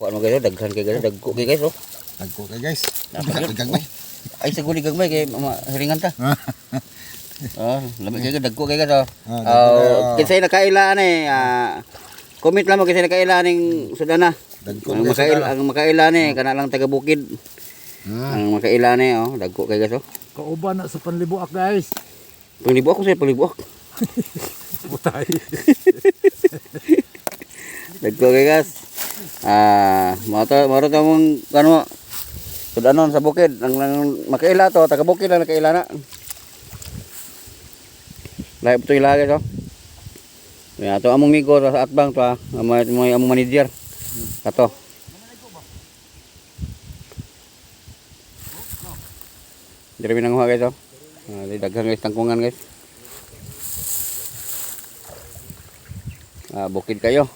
Kuan mo guys, daghan kay guys, dagko kay guys oh. Dagko kay guys. Napakagod. Gagmay. Ay saguli gagmay kay hiringan ta. Lamig kay dagko kay guys oh. Kinsay nakailaan comment lang mo kinsay nakailaan ning sudana. Dagko Ang makailaan kana lang taga bukid. Ang makailaan oh, dagko kay guys oh. Kauban na sa panlibuak guys. Panglibuak ko sa panglibuak. Butay. Dagko kay guys. Maro ta mong kano sudanon sa bukid ang makaila to taga bukid lang nakaila na. Lahi to ila guys oh. Ya to among migo sa atbang to among manager. Kato. Dire minang guys oh. Daghan guys tangkungan guys. Bukid kayo.